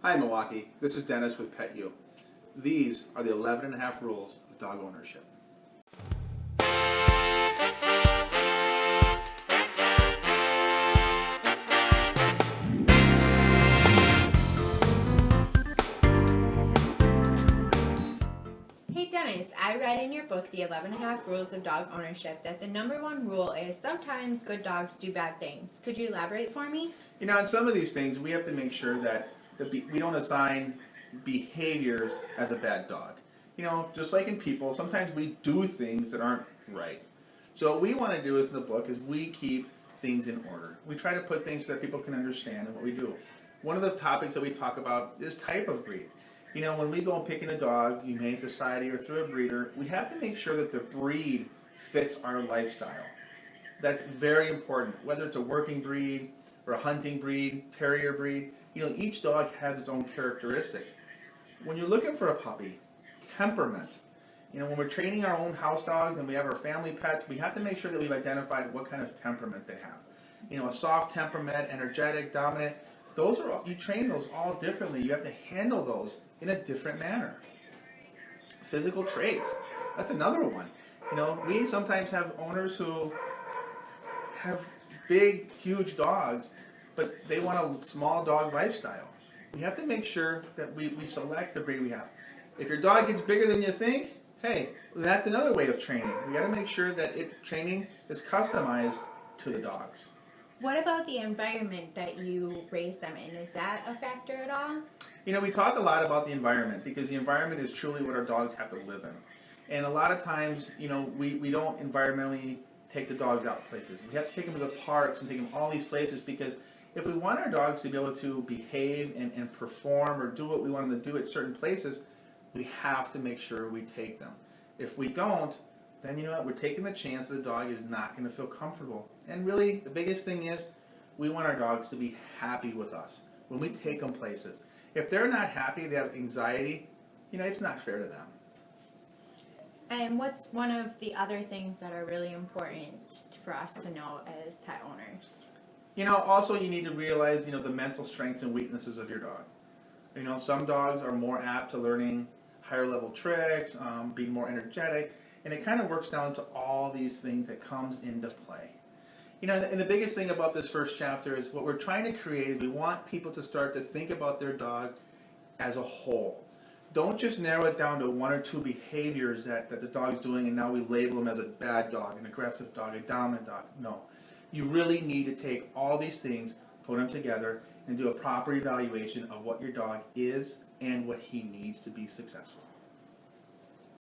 Hi Milwaukee, this is Dennis with PetU. These are the 11 and a half rules of dog ownership. Hey Dennis, I read in your book, The 11 and a Half Rules of Dog Ownership, that the number one rule is sometimes good dogs do bad things. Could you elaborate for me? You know, on some of these things, we have to make sure that we don't assign behaviors as a bad dog. You know, just like in people, sometimes we do things that aren't right. So what we want to do is in the book is we keep things in order. We try to put things so that people can understand what we do. One of the topics that we talk about is type of breed. You know, when we go picking a dog, Humane Society or through a breeder, we have to make sure that the breed fits our lifestyle. That's very important. Whether it's a working breed or a hunting breed, terrier breed, you know, each dog has its own characteristics. When you're looking for a puppy, temperament. You know, when we're training our own house dogs and we have our family pets, we have to make sure that we've identified what kind of temperament they have. You know, a soft temperament, energetic, dominant, those are all, you train those all differently. You have to handle those in a different manner. Physical traits, that's another one. You know, we sometimes have owners who have big, huge dogs, but they want a small dog lifestyle. We have to make sure that we select the breed we have. If your dog gets bigger than you think, hey, that's another way of training. We got to make sure that training is customized to the dogs. What about the environment that you raise them in? Is that a factor at all? You know, we talk a lot about the environment because the environment is truly what our dogs have to live in. And a lot of times, you know, we don't environmentally take the dogs out places. We have to take them to the parks and take them all these places because if we want our dogs to be able to behave and perform or do what we want them to do at certain places, we have to make sure we take them. If we don't, then you know what, we're taking the chance that the dog is not going to feel comfortable. And really, the biggest thing is we want our dogs to be happy with us when we take them places. If they're not happy, they have anxiety, you know, it's not fair to them. And what's one of the other things that are really important for us to know as pet owners? You know, also you need to realize, you know, the mental strengths and weaknesses of your dog. You know, some dogs are more apt to learning higher level tricks, being more energetic, and it kind of works down to all these things that comes into play. You know, and the biggest thing about this first chapter is what we're trying to create is we want people to start to think about their dog as a whole. Don't just narrow it down to one or two behaviors that the dog's doing and now we label them as a bad dog, an aggressive dog, a dominant dog. No. You really need to take all these things, put them together, and do a proper evaluation of what your dog is and what he needs to be successful.